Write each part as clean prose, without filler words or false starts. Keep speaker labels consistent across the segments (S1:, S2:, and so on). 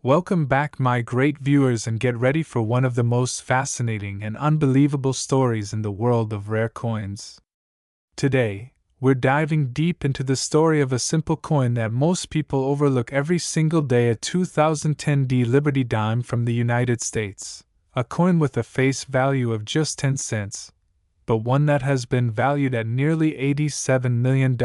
S1: Welcome back, my great viewers, and get ready for one of the most fascinating and unbelievable stories in the world of rare coins. Today, we're diving deep into the story of a simple coin that most people overlook every single day, a 2010 D Liberty dime from the United States. A coin with a face value of just 10 cents, but one that has been valued at nearly $87 million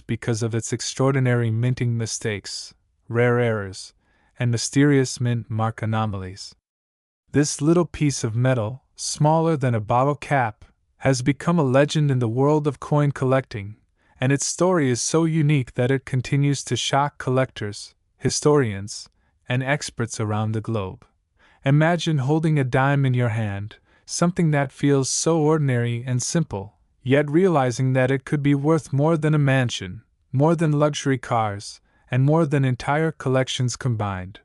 S1: because of its extraordinary minting mistakes, rare errors, and mysterious mint mark anomalies. This little piece of metal, smaller than a bottle cap, has become a legend in the world of coin collecting, and its story is so unique that it continues to shock collectors, historians, and experts around the globe. Imagine holding a dime in your hand, something that feels so ordinary and simple, yet realizing that it could be worth more than a mansion, more than luxury cars, and more than entire collections combined.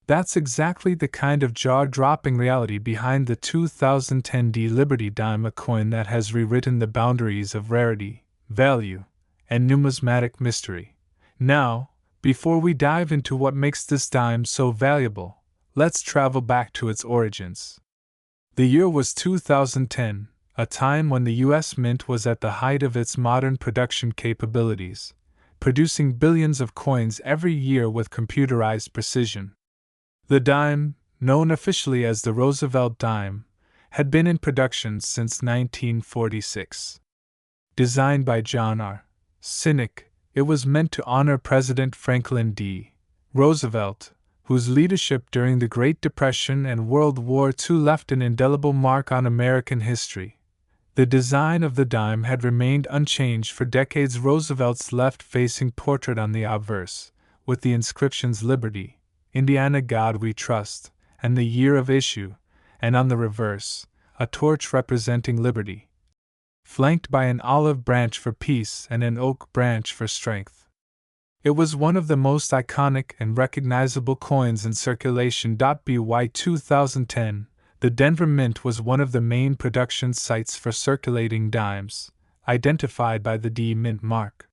S1: That's exactly the kind of jaw-dropping reality behind the 2010 D Liberty dime, a coin that has rewritten the boundaries of rarity, value, and numismatic mystery. Now, before we dive into what makes this dime so valuable, let's travel back to its origins. The year was 2010, a time when the U.S. Mint was at the height of its modern production capabilities, producing billions of coins every year with computerized precision. The dime, known officially as the Roosevelt dime, had been in production since 1946. Designed by John R. Sinek, it was meant to honor President Franklin D. Roosevelt, whose leadership during the Great Depression and World War II left an indelible mark on American history. The design of the dime had remained unchanged for decades. Roosevelt's left-facing portrait on the obverse, with the inscriptions Liberty, Indiana, God We Trust, and the year of issue, and on the reverse, a torch representing liberty, flanked by an olive branch for peace and an oak branch for strength. It was one of the most iconic and recognizable coins in circulation. By 2010, the Denver Mint was one of the main production sites for circulating dimes, identified by the D Mint mark.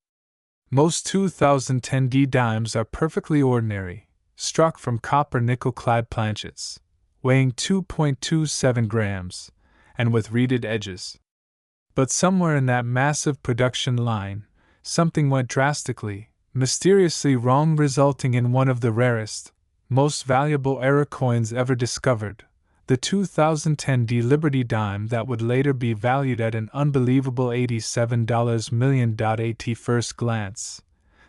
S1: Most 2010 D dimes are perfectly ordinary, struck from copper nickel-clad planchets, weighing 2.27 grams, and with reeded edges. But somewhere in that massive production line, something went drastically, mysteriously wrong, resulting in one of the rarest, most valuable error coins ever discovered, the 2010 D Liberty dime that would later be valued at an unbelievable $87 million. At first glance,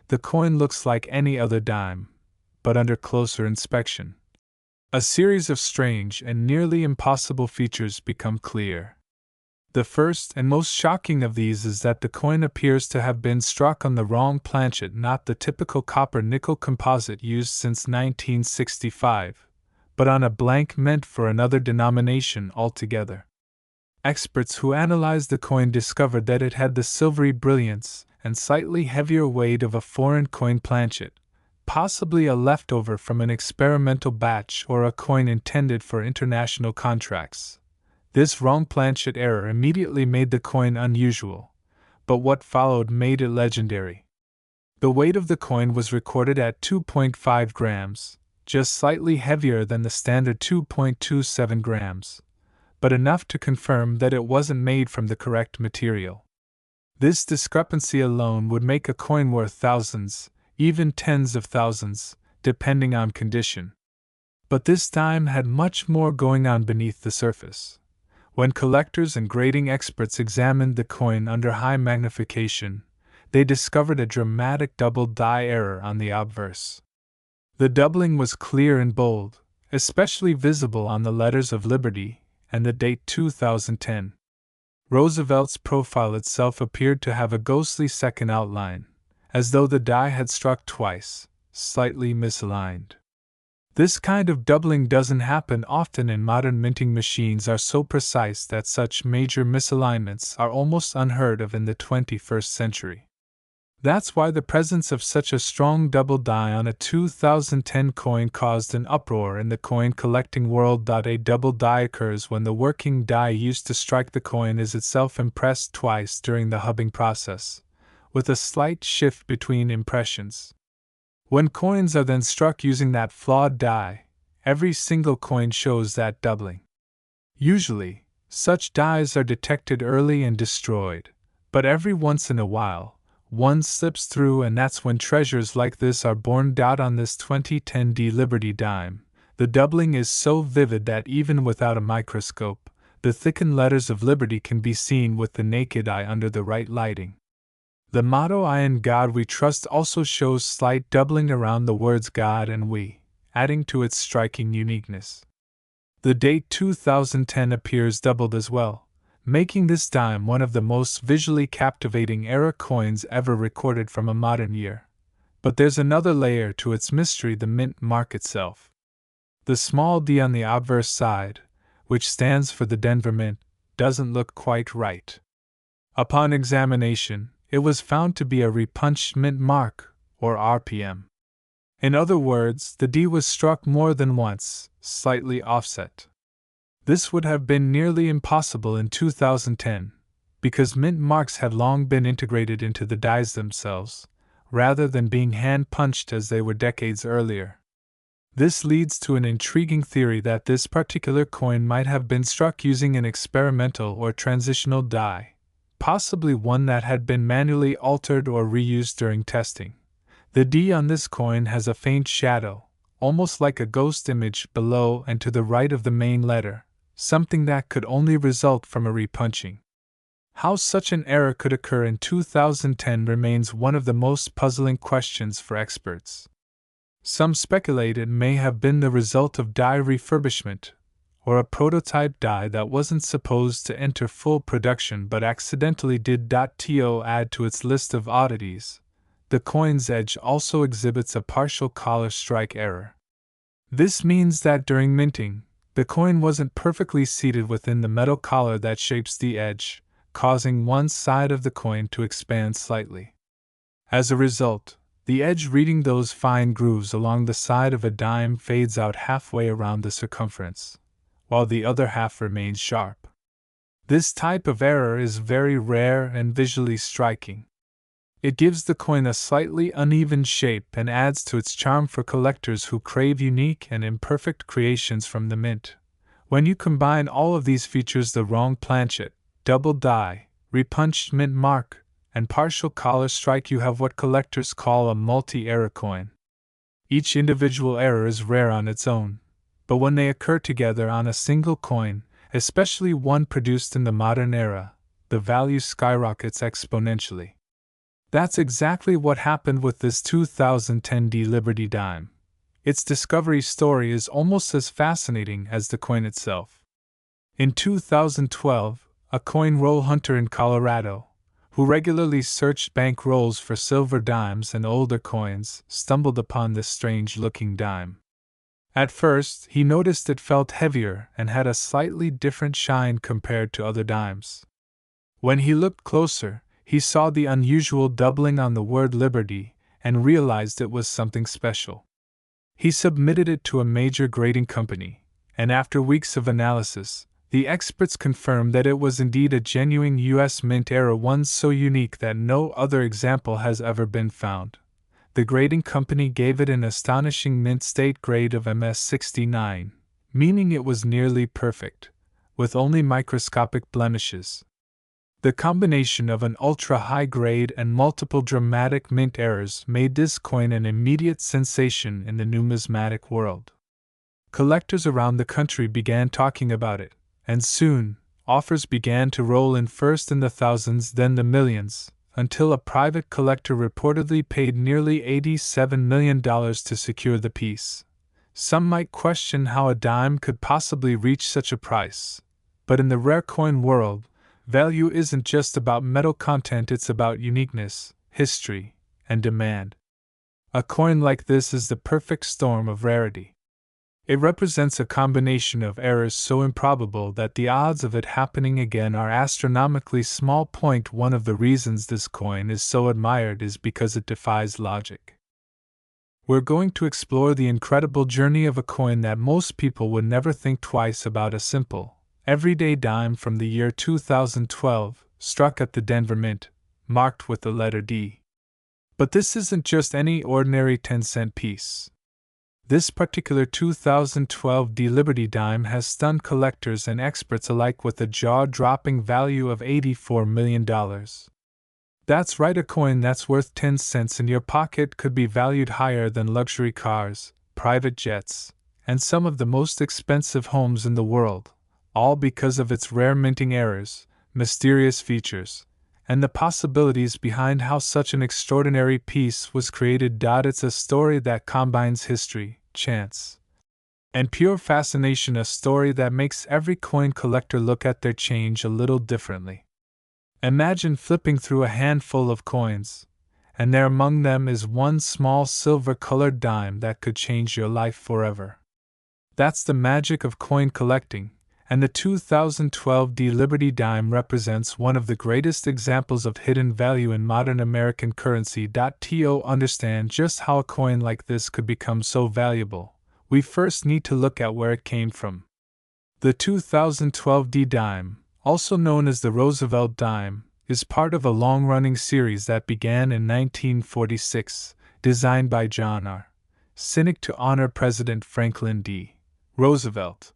S1: the coin looks like any other dime, but under closer inspection, a series of strange and nearly impossible features become clear. The first and most shocking of these is that the coin appears to have been struck on the wrong planchet, not the typical copper-nickel composite used since 1965, but on a blank meant for another denomination altogether. Experts who analyzed the coin discovered that it had the silvery brilliance and slightly heavier weight of a foreign coin planchet, possibly a leftover from an experimental batch or a coin intended for international contracts. This wrong planchet error immediately made the coin unusual, but what followed made it legendary. The weight of the coin was recorded at 2.5 grams, just slightly heavier than the standard 2.27 grams, but enough to confirm that it wasn't made from the correct material. This discrepancy alone would make a coin worth thousands, even tens of thousands, depending on condition. But this dime had much more going on beneath the surface. When collectors and grading experts examined the coin under high magnification, they discovered a dramatic double-die error on the obverse. The doubling was clear and bold, especially visible on the letters of Liberty and the date 2010. Roosevelt's profile itself appeared to have a ghostly second outline, as though the die had struck twice, slightly misaligned. This kind of doubling doesn't happen often, and modern minting machines are so precise that such major misalignments are almost unheard of in the 21st century. That's why the presence of such a strong double die on a 2010 coin caused an uproar in the coin collecting world. A double die occurs when the working die used to strike the coin is itself impressed twice during the hubbing process, with a slight shift between impressions. When coins are then struck using that flawed die, every single coin shows that doubling. Usually, such dies are detected early and destroyed, but every once in a while, one slips through, and that's when treasures like this are born. On this 2010 D Liberty dime, the doubling is so vivid that even without a microscope, the thickened letters of Liberty can be seen with the naked eye under the right lighting. The motto "I in God We Trust" also shows slight doubling around the words God and We, adding to its striking uniqueness. The date 2010 appears doubled as well, making this dime one of the most visually captivating era coins ever recorded from a modern year. But there's another layer to its mystery: the mint mark itself. The small d on the obverse side, which stands for the Denver Mint, doesn't look quite right. Upon examination, it was found to be a repunched mint mark, or RPM. In other words, the D was struck more than once, slightly offset. This would have been nearly impossible in 2010, because mint marks had long been integrated into the dies themselves, rather than being hand-punched as they were decades earlier. This leads to an intriguing theory that this particular coin might have been struck using an experimental or transitional die, possibly one that had been manually altered or reused during testing. The D on this coin has a faint shadow, almost like a ghost image below and to the right of the main letter, something that could only result from a repunching. How such an error could occur in 2010 remains one of the most puzzling questions for experts. Some speculate it may have been the result of die refurbishment, or a prototype die that wasn't supposed to enter full production but accidentally did. To add to its list of oddities, the coin's edge also exhibits a partial collar strike error. This means that during minting, the coin wasn't perfectly seated within the metal collar that shapes the edge, causing one side of the coin to expand slightly. As a result, the edge reading those fine grooves along the side of a dime fades out halfway around the circumference, while the other half remains sharp. This type of error is very rare and visually striking. It gives the coin a slightly uneven shape and adds to its charm for collectors who crave unique and imperfect creations from the mint. When you combine all of these features, the wrong planchet, double die, repunched mint mark, and partial collar strike, you have what collectors call a multi-error coin. Each individual error is rare on its own, but when they occur together on a single coin, especially one produced in the modern era, the value skyrockets exponentially. That's exactly what happened with this 2010 D Liberty dime. Its discovery story is almost as fascinating as the coin itself. In 2012, a coin roll hunter in Colorado, who regularly searched bank rolls for silver dimes and older coins, stumbled upon this strange-looking dime. At first, he noticed it felt heavier and had a slightly different shine compared to other dimes. When he looked closer, he saw the unusual doubling on the word Liberty and realized it was something special. He submitted it to a major grading company, and after weeks of analysis, the experts confirmed that it was indeed a genuine U.S. Mint era, one so unique that no other example has ever been found. The grading company gave it an astonishing mint state grade of MS69, meaning it was nearly perfect, with only microscopic blemishes. The combination of an ultra-high grade and multiple dramatic mint errors made this coin an immediate sensation in the numismatic world. Collectors around the country began talking about it, and soon, offers began to roll in, first in the thousands, then the millions, until a private collector reportedly paid nearly $87 million to secure the piece. Some might question how a dime could possibly reach such a price, but in the rare coin world, value isn't just about metal content, it's about uniqueness, history, and demand. A coin like this is the perfect storm of rarity. It represents a combination of errors so improbable that the odds of it happening again are astronomically small. One of the reasons this coin is so admired is because it defies logic. We're going to explore the incredible journey of a coin that most people would never think twice about: a simple, everyday dime from the year 2012, struck at the Denver Mint, marked with the letter D. But this isn't just any ordinary 10-cent piece. This particular 2012 D Liberty dime has stunned collectors and experts alike with a jaw-dropping value of $84 million. That's right, a coin that's worth 10 cents in your pocket could be valued higher than luxury cars, private jets, and some of the most expensive homes in the world, all because of its rare minting errors, mysterious features, and the possibilities behind how such an extraordinary piece was created. It's a story that combines history, chance, and pure fascination, a story that makes every coin collector look at their change a little differently. Imagine flipping through a handful of coins, and there among them is one small silver-colored dime that could change your life forever. That's the magic of coin collecting, and the 2012 D Liberty dime represents one of the greatest examples of hidden value in modern American currency. To understand just how a coin like this could become so valuable, we first need to look at where it came from. The 2012 D dime, also known as the Roosevelt dime, is part of a long-running series that began in 1946, designed by John R. Sinek to honor President Franklin D. Roosevelt.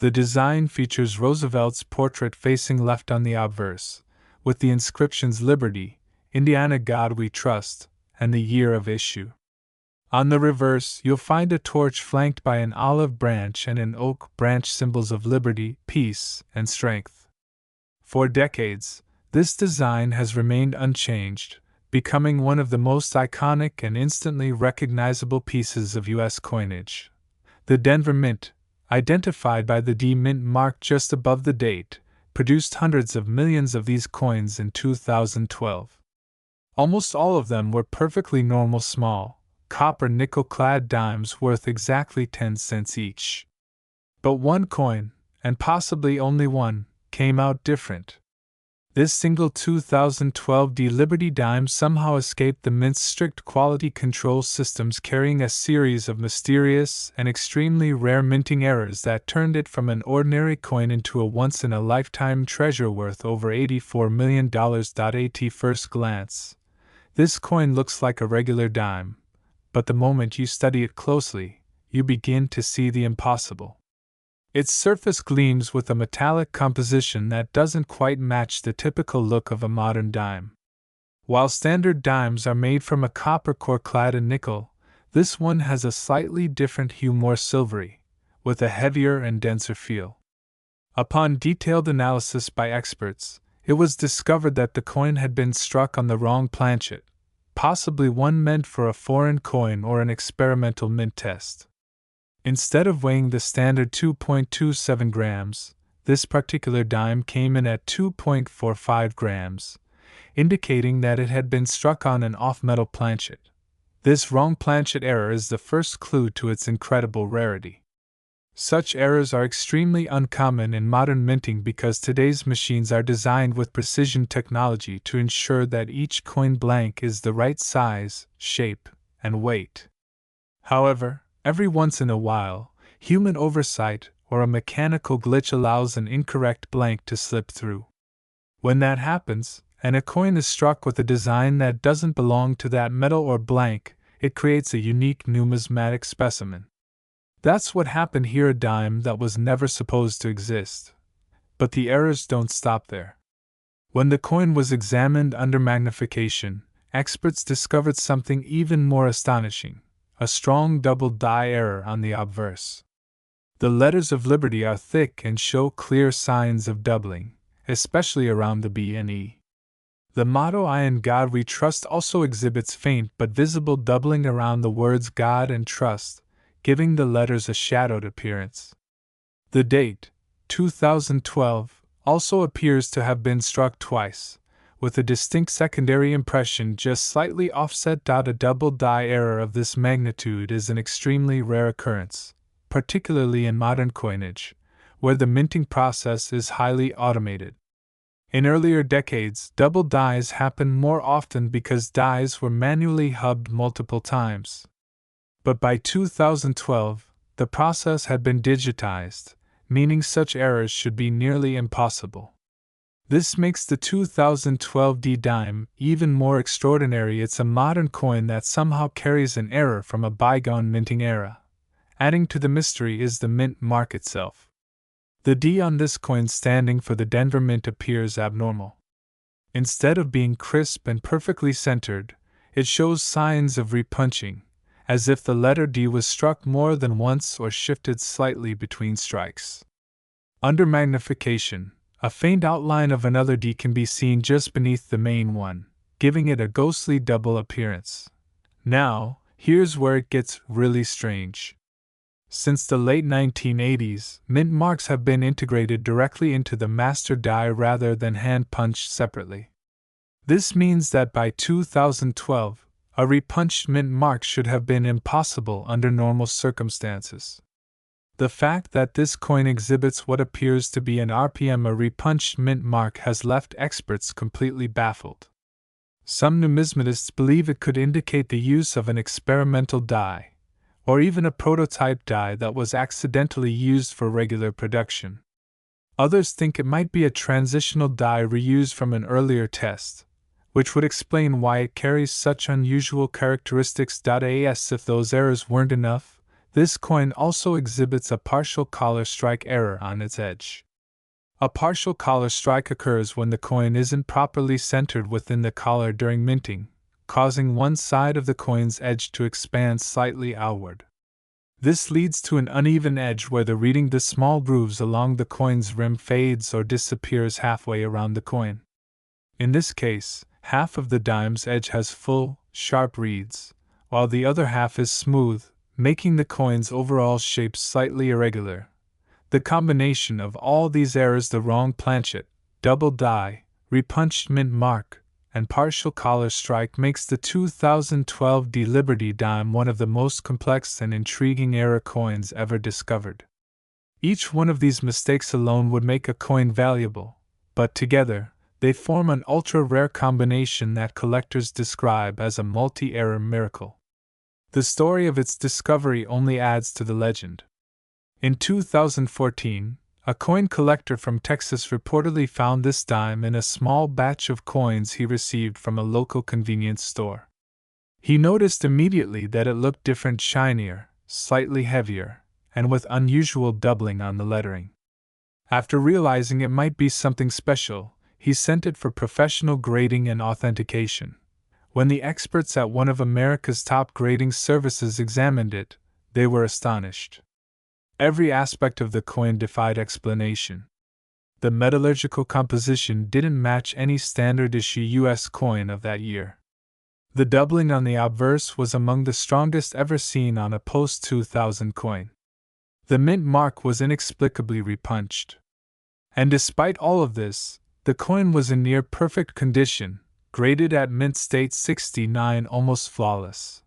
S1: The design features Roosevelt's portrait facing left on the obverse, with the inscriptions Liberty, Indiana, God We Trust, and the year of issue. On the reverse, you'll find a torch flanked by an olive branch and an oak branch, symbols of liberty, peace, and strength. For decades, this design has remained unchanged, becoming one of the most iconic and instantly recognizable pieces of U.S. coinage. The Denver Mint, identified by the D Mint mark just above the date, produced hundreds of millions of these coins in 2012. Almost all of them were perfectly normal small, copper nickel-clad dimes worth exactly 10 cents each. But one coin, and possibly only one, came out different. This single 2012 D Liberty dime somehow escaped the Mint's strict quality control systems, carrying a series of mysterious and extremely rare minting errors that turned it from an ordinary coin into a once-in-a-lifetime treasure worth over $84 million. At first glance, this coin looks like a regular dime, but the moment you study it closely, you begin to see the impossible. Its surface gleams with a metallic composition that doesn't quite match the typical look of a modern dime. While standard dimes are made from a copper core clad in nickel, this one has a slightly different hue, more silvery, with a heavier and denser feel. Upon detailed analysis by experts, it was discovered that the coin had been struck on the wrong planchet, possibly one meant for a foreign coin or an experimental mint test. Instead of weighing the standard 2.27 grams, this particular dime came in at 2.45 grams, indicating that it had been struck on an off-metal planchet. This wrong planchet error is the first clue to its incredible rarity. Such errors are extremely uncommon in modern minting because today's machines are designed with precision technology to ensure that each coin blank is the right size, shape, and weight. However, every once in a while, human oversight or a mechanical glitch allows an incorrect blank to slip through. When that happens, and a coin is struck with a design that doesn't belong to that metal or blank, it creates a unique numismatic specimen. That's what happened here, a dime that was never supposed to exist. But the errors don't stop there. When the coin was examined under magnification, experts discovered something even more astonishing: a strong double die error on the obverse. The letters of Liberty are thick and show clear signs of doubling, especially around the B and E. The motto "I in God We Trust" also exhibits faint but visible doubling around the words God and Trust, giving the letters a shadowed appearance. The date, 2012, also appears to have been struck twice, with a distinct secondary impression just slightly offset. A double die error of this magnitude is an extremely rare occurrence, particularly in modern coinage, where the minting process is highly automated. In earlier decades, double dies happened more often because dies were manually hubbed multiple times. But by 2012, the process had been digitized, meaning such errors should be nearly impossible. This makes the 2012 D dime even more extraordinary. It's a modern coin that somehow carries an error from a bygone minting era. Adding to the mystery is the mint mark itself. The D on this coin standing for the Denver Mint appears abnormal. Instead of being crisp and perfectly centered, it shows signs of repunching, as if the letter D was struck more than once or shifted slightly between strikes. Under magnification, a faint outline of another D can be seen just beneath the main one, giving it a ghostly double appearance. Now, here's where it gets really strange. Since the late 1980s, mint marks have been integrated directly into the master die rather than hand-punched separately. This means that by 2012, a repunched mint mark should have been impossible under normal circumstances. The fact that this coin exhibits what appears to be an RPM, a repunched mint mark, has left experts completely baffled. Some numismatists believe it could indicate the use of an experimental die, or even a prototype die that was accidentally used for regular production. Others think it might be a transitional die reused from an earlier test, which would explain why it carries such unusual characteristics. As if those errors weren't enough, this coin also exhibits a partial collar strike error on its edge. A partial collar strike occurs when the coin isn't properly centered within the collar during minting, causing one side of the coin's edge to expand slightly outward. This leads to an uneven edge where the reading, the small grooves along the coin's rim, fades or disappears halfway around the coin. In this case, half of the dime's edge has full, sharp reads, while the other half is smooth, making the coin's overall shape slightly irregular. The combination of all these errors, the wrong planchet, double die, repunched mint mark, and partial collar strike, makes the 2012 D Liberty dime one of the most complex and intriguing era coins ever discovered. Each one of these mistakes alone would make a coin valuable, but together, they form an ultra-rare combination that collectors describe as a multi-error miracle. The story of its discovery only adds to the legend. In 2014, a coin collector from Texas reportedly found this dime in a small batch of coins he received from a local convenience store. He noticed immediately that it looked different, shinier, slightly heavier, and with unusual doubling on the lettering. After realizing it might be something special, he sent it for professional grading and authentication. When the experts at one of America's top grading services examined it, they were astonished. Every aspect of the coin defied explanation. The metallurgical composition didn't match any standard-issue U.S. coin of that year. The doubling on the obverse was among the strongest ever seen on a post-2000 coin. The mint mark was inexplicably repunched. And despite all of this, the coin was in near-perfect condition, graded at mint state 69, almost flawless.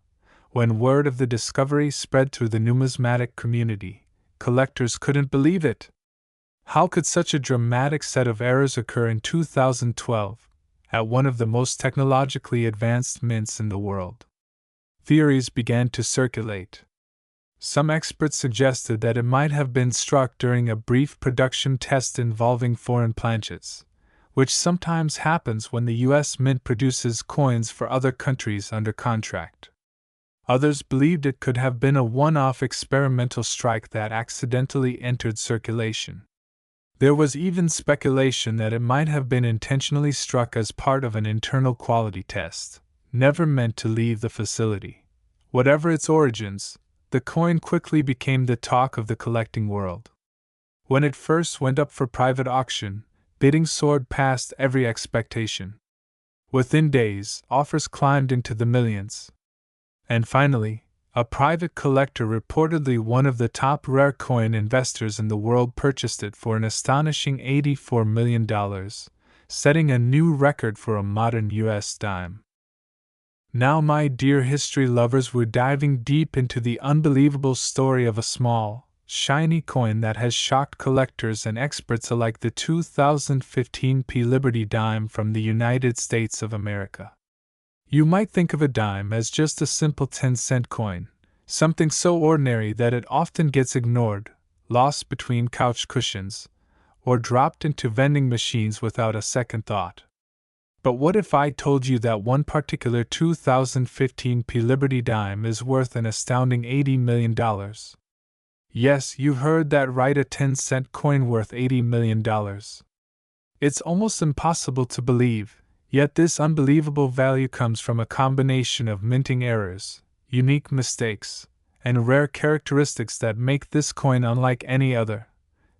S1: When word of the discovery spread through the numismatic community, collectors couldn't believe it. How could such a dramatic set of errors occur in 2012, at one of the most technologically advanced mints in the world? Theories began to circulate. Some experts suggested that it might have been struck during a brief production test involving foreign planchets, which sometimes happens when the U.S. Mint produces coins for other countries under contract. Others believed it could have been a one-off experimental strike that accidentally entered circulation. There was even speculation that it might have been intentionally struck as part of an internal quality test, never meant to leave the facility. Whatever its origins, the coin quickly became the talk of the collecting world. When it first went up for private auction, bidding soared past every expectation. Within days, offers climbed into the millions. And finally, a private collector, reportedly one of the top rare coin investors in the world, purchased it for an astonishing $84 million, setting a new record for a modern U.S. dime. Now, my dear history lovers, we're diving deep into the unbelievable story of a small, shiny coin that has shocked collectors and experts alike, the 2015 P Liberty dime from the United States of America. You might think of a dime as just a simple 10-cent coin, something so ordinary that it often gets ignored, lost between couch cushions, or dropped into vending machines without a second thought. But what if I told you that one particular 2015 P Liberty dime is worth an astounding $80 million? Yes, you heard that right, a 10-cent coin worth $80 million. It's almost impossible to believe, yet this unbelievable value comes from a combination of minting errors, unique mistakes, and rare characteristics that make this coin unlike any other.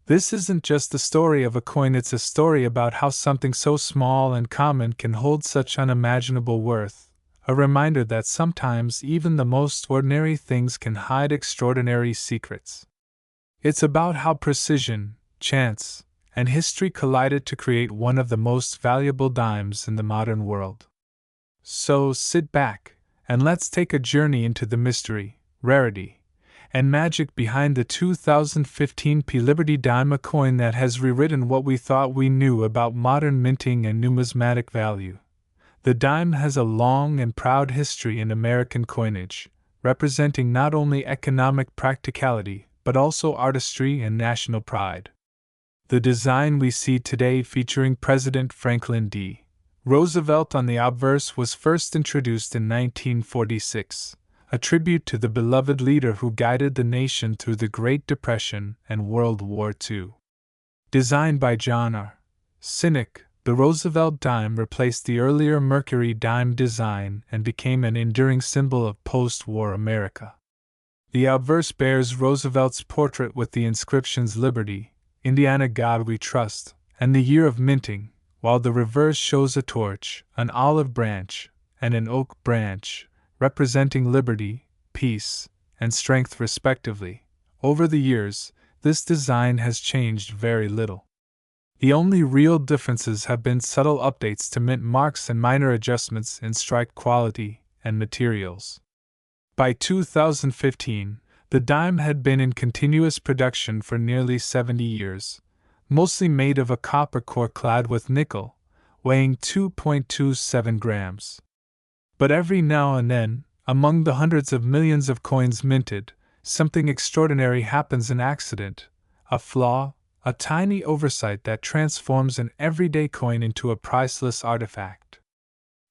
S1: This isn't just the story of a coin, it's a story about how something so small and common can hold such unimaginable worth, a reminder that sometimes even the most ordinary things can hide extraordinary secrets. It's about how precision, chance, and history collided to create one of the most valuable dimes in the modern world. So sit back, and let's take a journey into the mystery, rarity, and magic behind the 2015 P Liberty dime, a coin that has rewritten what we thought we knew about modern minting and numismatic value. The dime has a long and proud history in American coinage, representing not only economic practicality but also artistry and national pride. The design we see today, featuring President Franklin D. Roosevelt on the obverse, was first introduced in 1946, a tribute to the beloved leader who guided the nation through the Great Depression and World War II. Designed by John R. Sinek, the Roosevelt dime replaced the earlier Mercury dime design and became an enduring symbol of post-war America. The obverse bears Roosevelt's portrait with the inscriptions "Liberty, Indiana, God We Trust," and the year of minting, while the reverse shows a torch, an olive branch, and an oak branch, representing liberty, peace, and strength respectively. Over the years, this design has changed very little. The only real differences have been subtle updates to mint marks and minor adjustments in strike quality and materials. By 2015, the dime had been in continuous production for nearly 70 years, mostly made of a copper core clad with nickel, weighing 2.27 grams. But every now and then, among the hundreds of millions of coins minted, something extraordinary happens: an accident, a flaw, a tiny oversight that transforms an everyday coin into a priceless artifact.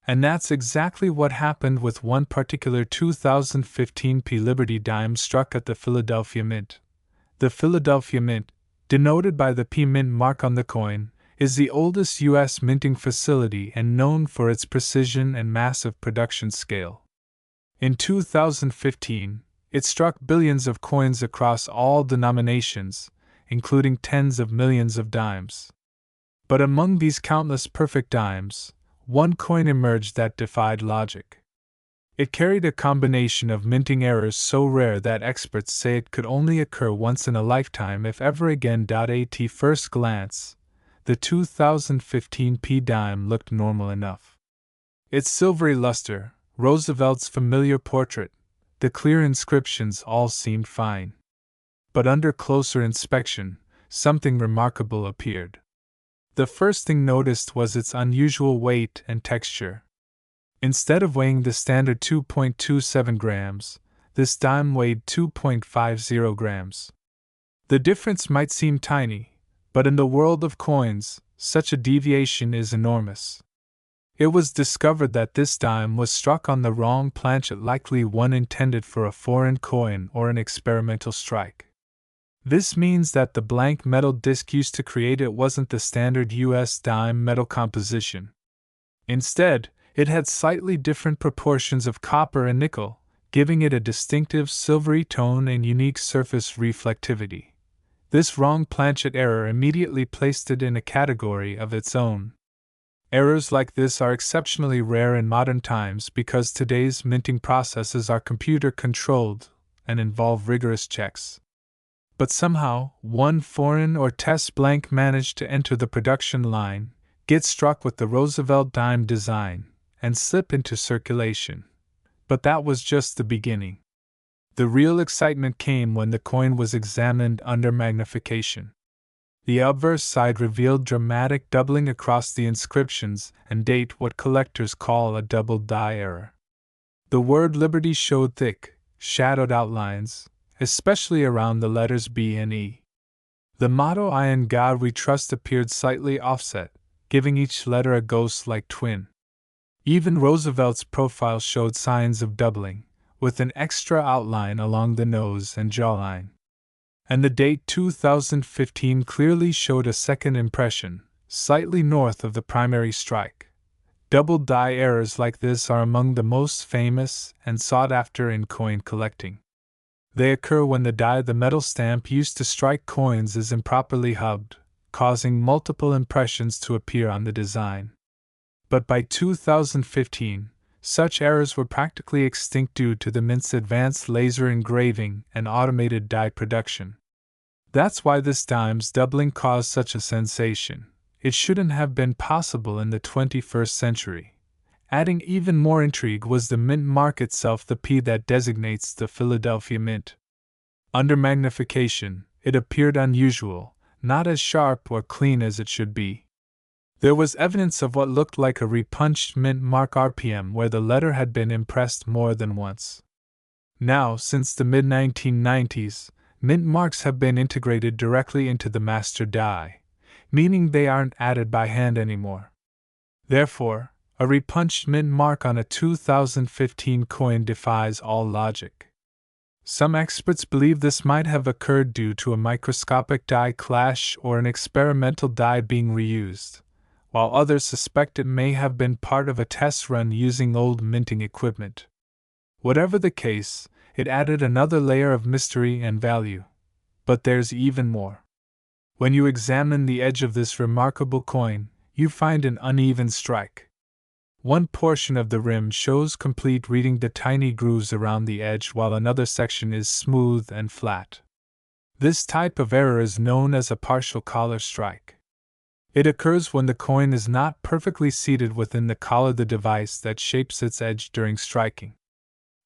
S1: And that's exactly what happened with one particular 2015 P Liberty dime struck at the Philadelphia Mint. The Philadelphia Mint, denoted by the P Mint mark on the coin, is the oldest U.S. minting facility and known for its precision and massive production scale. In 2015, it struck billions of coins across all denominations, including tens of millions of dimes. But among these countless perfect dimes, one coin emerged that defied logic. It carried a combination of minting errors so rare that experts say it could only occur once in a lifetime, if ever again. At first glance, the 2015 P dime looked normal enough. Its silvery luster, Roosevelt's familiar portrait, the clear inscriptions all seemed fine. But under closer inspection, something remarkable appeared. The first thing noticed was its unusual weight and texture. Instead of weighing the standard 2.27 grams, this dime weighed 2.50 grams. The difference might seem tiny, but in the world of coins, such a deviation is enormous. It was discovered that this dime was struck on the wrong planchet, likely one intended for a foreign coin or an experimental strike. This means that the blank metal disc used to create it wasn't the standard U.S. dime metal composition. Instead, it had slightly different proportions of copper and nickel, giving it a distinctive silvery tone and unique surface reflectivity. This wrong planchet error immediately placed it in a category of its own. Errors like this are exceptionally rare in modern times because today's minting processes are computer-controlled and involve rigorous checks. But somehow, one foreign or test blank managed to enter the production line, get struck with the Roosevelt dime design, and slip into circulation. But that was just the beginning. The real excitement came when the coin was examined under magnification. The obverse side revealed dramatic doubling across the inscriptions and date, what collectors call a double die error. The word Liberty showed thick, shadowed outlines, especially around the letters B and E. The motto "I in God We Trust" appeared slightly offset, giving each letter a ghost-like twin. Even Roosevelt's profile showed signs of doubling, with an extra outline along the nose and jawline. And the date 2015 clearly showed a second impression, slightly north of the primary strike. Double die errors like this are among the most famous and sought after in coin collecting. They occur when the metal stamp used to strike coins is improperly hubbed, causing multiple impressions to appear on the design. But by 2015, such errors were practically extinct due to the Mint's advanced laser engraving and automated die production. That's why this dime's doubling caused such a sensation. It shouldn't have been possible in the 21st century. Adding even more intrigue was the Mint mark itself, the P that designates the Philadelphia Mint. Under magnification, it appeared unusual, not as sharp or clean as it should be. There was evidence of what looked like a repunched Mint mark RPM where the letter had been impressed more than once. Now, since the mid-1990s, Mint marks have been integrated directly into the master die, meaning they aren't added by hand anymore. Therefore, a repunched Mint mark on a 2015 coin defies all logic. Some experts believe this might have occurred due to a microscopic die clash or an experimental die being reused, while others suspect it may have been part of a test run using old minting equipment. Whatever the case, it added another layer of mystery and value. But there's even more. When you examine the edge of this remarkable coin, you find an uneven strike. One portion of the rim shows complete reading the tiny grooves around the edge while another section is smooth and flat. This type of error is known as a partial collar strike. It occurs when the coin is not perfectly seated within the collar, the device that shapes its edge during striking.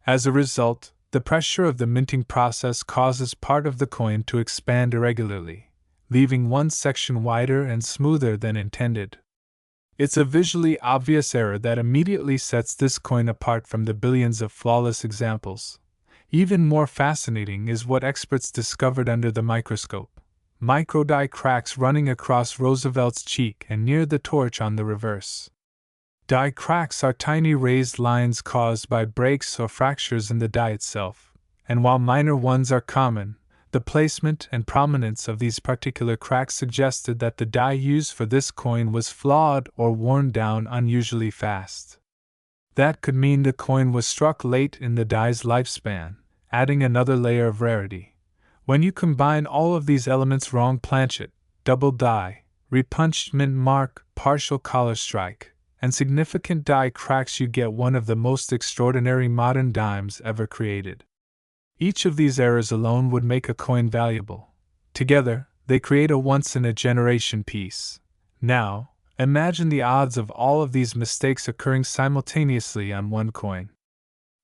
S1: As a result, the pressure of the minting process causes part of the coin to expand irregularly, leaving one section wider and smoother than intended. It's a visually obvious error that immediately sets this coin apart from the billions of flawless examples. Even more fascinating is what experts discovered under the microscope: micro-die cracks running across Roosevelt's cheek and near the torch on the reverse. Die cracks are tiny raised lines caused by breaks or fractures in the die itself, and while minor ones are common, the placement and prominence of these particular cracks suggested that the die used for this coin was flawed or worn down unusually fast. That could mean the coin was struck late in the die's lifespan, adding another layer of rarity. When you combine all of these elements, wrong planchet, double die, repunched mint mark, partial collar strike, and significant die cracks, you get one of the most extraordinary modern dimes ever created. Each of these errors alone would make a coin valuable. Together, they create a once-in-a-generation piece. Now, imagine the odds of all of these mistakes occurring simultaneously on one coin.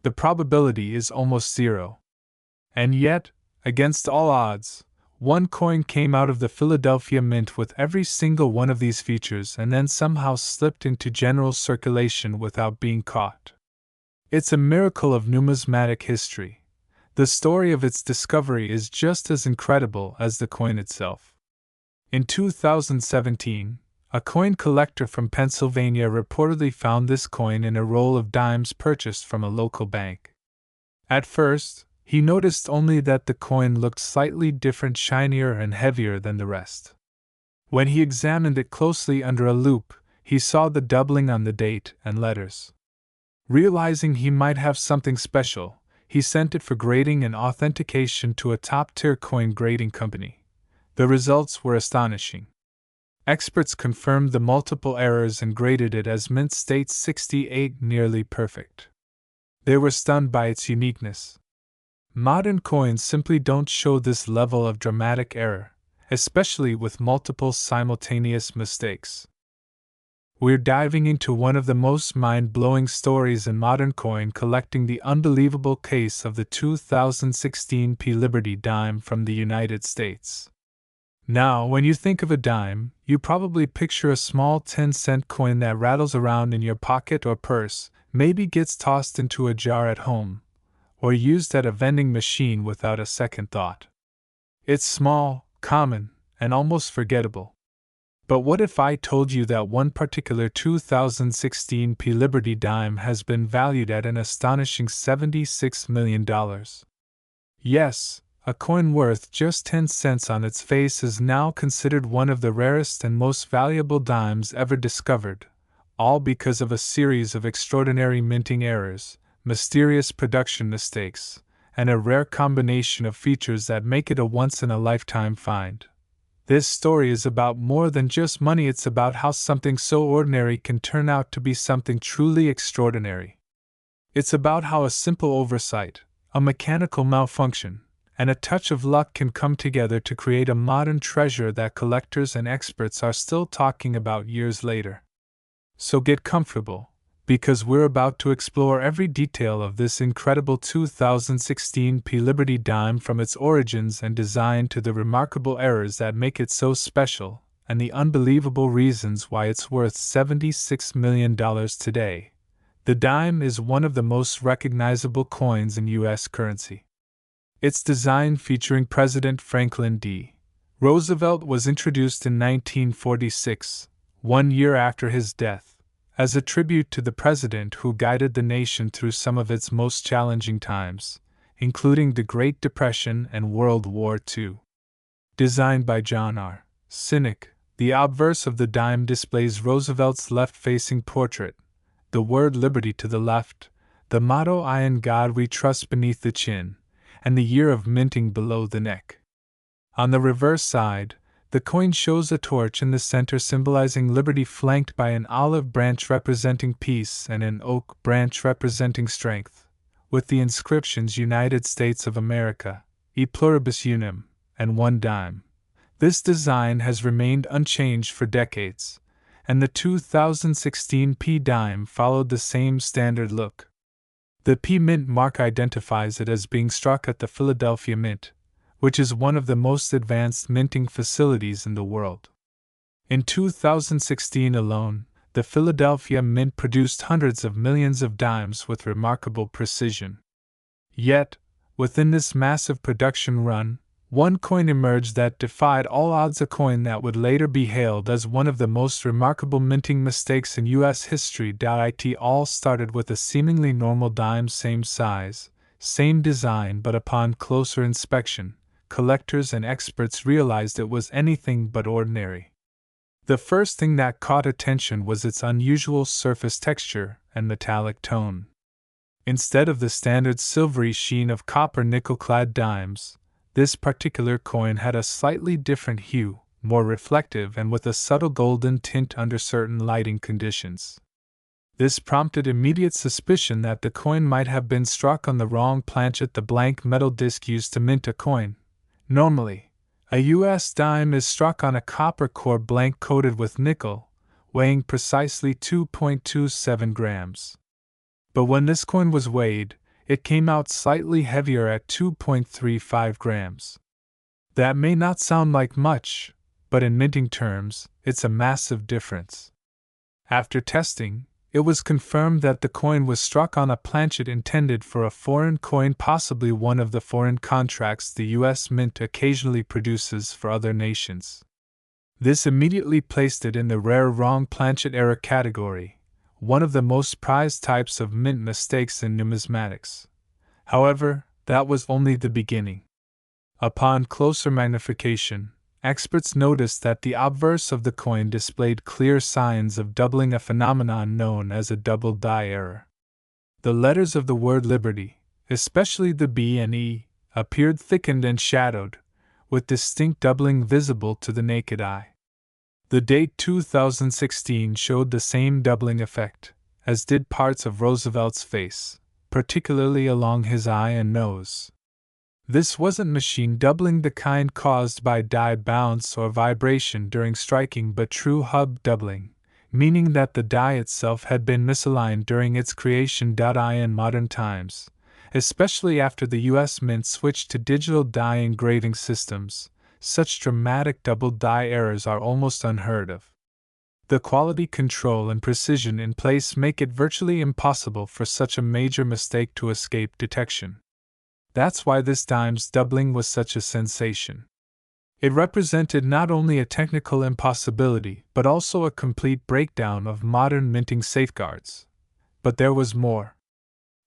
S1: The probability is almost zero. And yet, against all odds, one coin came out of the Philadelphia Mint with every single one of these features and then somehow slipped into general circulation without being caught. It's a miracle of numismatic history. The story of its discovery is just as incredible as the coin itself. In 2017, a coin collector from Pennsylvania reportedly found this coin in a roll of dimes purchased from a local bank. At first, he noticed only that the coin looked slightly different, shinier and heavier than the rest. When he examined it closely under a loupe, he saw the doubling on the date and letters. Realizing he might have something special, he sent it for grading and authentication to a top-tier coin grading company. The results were astonishing. Experts confirmed the multiple errors and graded it as Mint State 68, nearly perfect. They were stunned by its uniqueness. Modern coins simply don't show this level of dramatic error, especially with multiple simultaneous mistakes. We're diving into one of the most mind-blowing stories in modern coin collecting, the unbelievable case of the 2016 P. Liberty dime from the United States. Now, when you think of a dime, you probably picture a small 10-cent coin that rattles around in your pocket or purse, maybe gets tossed into a jar at home, or used at a vending machine without a second thought. It's small, common, and almost forgettable. But what if I told you that one particular 2016 P Liberty dime has been valued at an astonishing $76 million? Yes, a coin worth just 10 cents on its face is now considered one of the rarest and most valuable dimes ever discovered, all because of a series of extraordinary minting errors, mysterious production mistakes, and a rare combination of features that make it a once-in-a-lifetime find. This story is about more than just money. It's about how something so ordinary can turn out to be something truly extraordinary. It's about how a simple oversight, a mechanical malfunction, and a touch of luck can come together to create a modern treasure that collectors and experts are still talking about years later. So get comfortable, because we're about to explore every detail of this incredible 2016 P Liberty dime, from its origins and design to the remarkable errors that make it so special, and the unbelievable reasons why it's worth $76 million today. The dime is one of the most recognizable coins in U.S. currency. Its design, featuring President Franklin D. Roosevelt, was introduced in 1946, 1 year after his death, as a tribute to the president who guided the nation through some of its most challenging times, including the Great Depression and World War II. Designed by John R. Sinek, the obverse of the dime displays Roosevelt's left-facing portrait, the word liberty to the left, the motto "I in God we trust" beneath the chin, and the year of minting below the neck. On the reverse side, the coin shows a torch in the center symbolizing liberty, flanked by an olive branch representing peace and an oak branch representing strength, with the inscriptions United States of America, E Pluribus Unum, and 1 dime. This design has remained unchanged for decades, and the 2016 P dime followed the same standard look. The P Mint mark identifies it as being struck at the Philadelphia Mint, which is one of the most advanced minting facilities in the world. In 2016 alone, the Philadelphia Mint produced hundreds of millions of dimes with remarkable precision. Yet, within this massive production run, one coin emerged that defied all odds, a coin that would later be hailed as one of the most remarkable minting mistakes in U.S. history. It all started with a seemingly normal dime, same size, same design, but upon closer inspection, collectors and experts realized it was anything but ordinary. The first thing that caught attention was its unusual surface texture and metallic tone. Instead of the standard silvery sheen of copper nickel-clad dimes, this particular coin had a slightly different hue, more reflective and with a subtle golden tint under certain lighting conditions. This prompted immediate suspicion that the coin might have been struck on the wrong planchet, the blank metal disc used to mint a coin. Normally, a U.S. dime is struck on a copper core blank coated with nickel, weighing precisely 2.27 grams. But when this coin was weighed, it came out slightly heavier at 2.35 grams. That may not sound like much, but in minting terms, it's a massive difference. After testing, it was confirmed that the coin was struck on a planchet intended for a foreign coin, possibly one of the foreign contracts the U.S. Mint occasionally produces for other nations. This immediately placed it in the rare wrong planchet error category, one of the most prized types of mint mistakes in numismatics. However, that was only the beginning. Upon closer magnification, experts noticed that the obverse of the coin displayed clear signs of doubling, a phenomenon known as a double die error. The letters of the word liberty, especially the B and E, appeared thickened and shadowed, with distinct doubling visible to the naked eye. The date 2016 showed the same doubling effect, as did parts of Roosevelt's face, particularly along his eye and nose. This wasn't machine doubling, the kind caused by die bounce or vibration during striking, but true hub doubling, meaning that the die itself had been misaligned during its creation. In modern times, especially after the U.S. Mint switched to digital die engraving systems, such dramatic double die errors are almost unheard of. The quality control and precision in place make it virtually impossible for such a major mistake to escape detection. That's why this dime's doubling was such a sensation. It represented not only a technical impossibility but also a complete breakdown of modern minting safeguards. But there was more.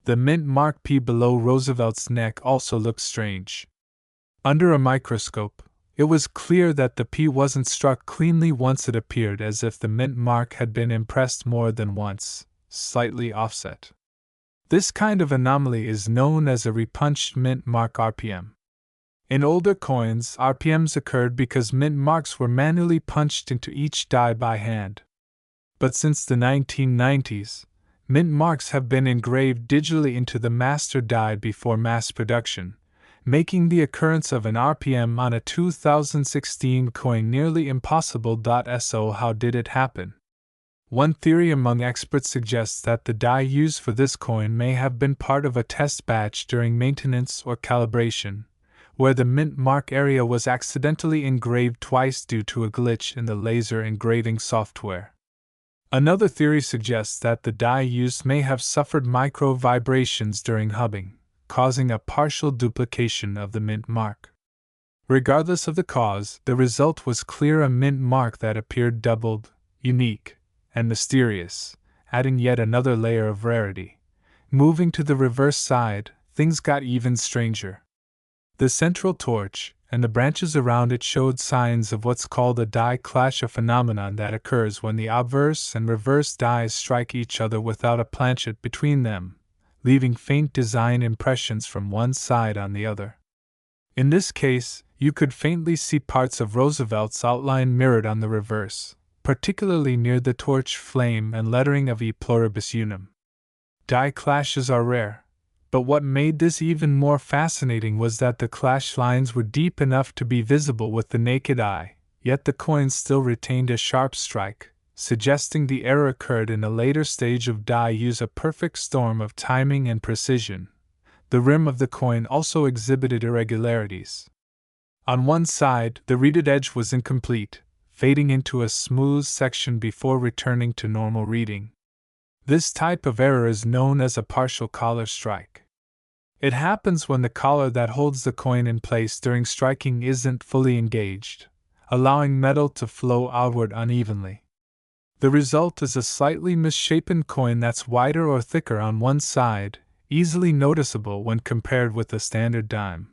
S1: The mint mark P below Roosevelt's neck also looked strange. Under a microscope, it was clear that the P wasn't struck cleanly once. It appeared as if the mint mark had been impressed more than once, slightly offset. This kind of anomaly is known as a repunched mint mark RPM. In older coins, RPMs occurred because mint marks were manually punched into each die by hand. But since the 1990s, mint marks have been engraved digitally into the master die before mass production, making the occurrence of an RPM on a 2016 coin nearly impossible. So how did it happen? One theory among experts suggests that the die used for this coin may have been part of a test batch during maintenance or calibration, where the mint mark area was accidentally engraved twice due to a glitch in the laser engraving software. Another theory suggests that the die used may have suffered micro vibrations during hubbing, causing a partial duplication of the mint mark. Regardless of the cause, the result was clear: a mint mark that appeared doubled, unique, and mysterious, adding yet another layer of rarity. Moving to the reverse side, things got even stranger. The central torch and the branches around it showed signs of what's called a die clash, a phenomenon that occurs when the obverse and reverse dies strike each other without a planchet between them, leaving faint design impressions from one side on the other. In this case, you could faintly see parts of Roosevelt's outline mirrored on the reverse, particularly near the torch flame and lettering of E pluribus unum. Die clashes are rare, but what made this even more fascinating was that the clash lines were deep enough to be visible with the naked eye, yet the coin still retained a sharp strike, suggesting the error occurred in a later stage of die use. A perfect storm of timing and precision. The rim of the coin also exhibited irregularities. On one side, the reeded edge was incomplete, fading into a smooth section before returning to normal reading. This type of error is known as a partial collar strike. It happens when the collar that holds the coin in place during striking isn't fully engaged, allowing metal to flow outward unevenly. The result is a slightly misshapen coin that's wider or thicker on one side, easily noticeable when compared with a standard dime.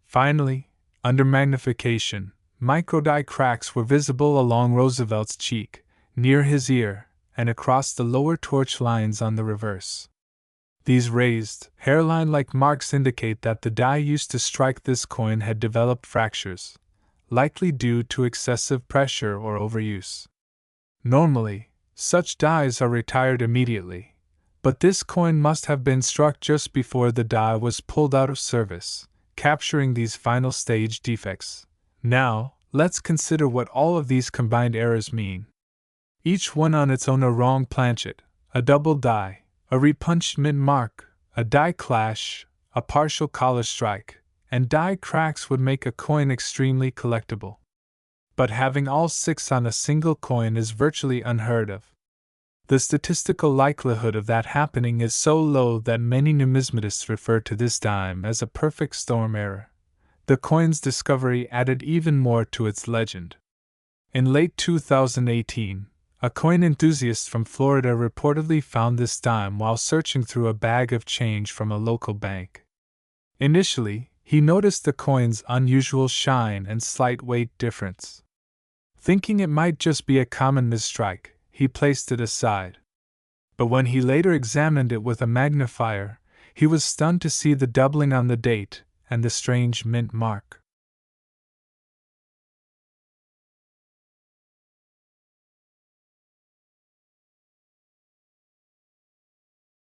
S1: Finally, under magnification, micro-die cracks were visible along Roosevelt's cheek, near his ear, and across the lower torch lines on the reverse. These raised, hairline-like marks indicate that the die used to strike this coin had developed fractures, likely due to excessive pressure or overuse. Normally, such dies are retired immediately, but this coin must have been struck just before the die was pulled out of service, capturing these final stage defects. Now, let's consider what all of these combined errors mean. Each one on its own: a wrong planchet, a double die, a repunched mint mark, a die clash, a partial collar strike, and die cracks would make a coin extremely collectible. But having all six on a single coin is virtually unheard of. The statistical likelihood of that happening is so low that many numismatists refer to this dime as a perfect storm error. The coin's discovery added even more to its legend. In late 2018, a coin enthusiast from Florida reportedly found this dime while searching through a bag of change from a local bank. Initially, he noticed the coin's unusual shine and slight weight difference. Thinking it might just be a common misstrike, he placed it aside. But when he later examined it with a magnifier, he was stunned to see the doubling on the date and the strange mint mark.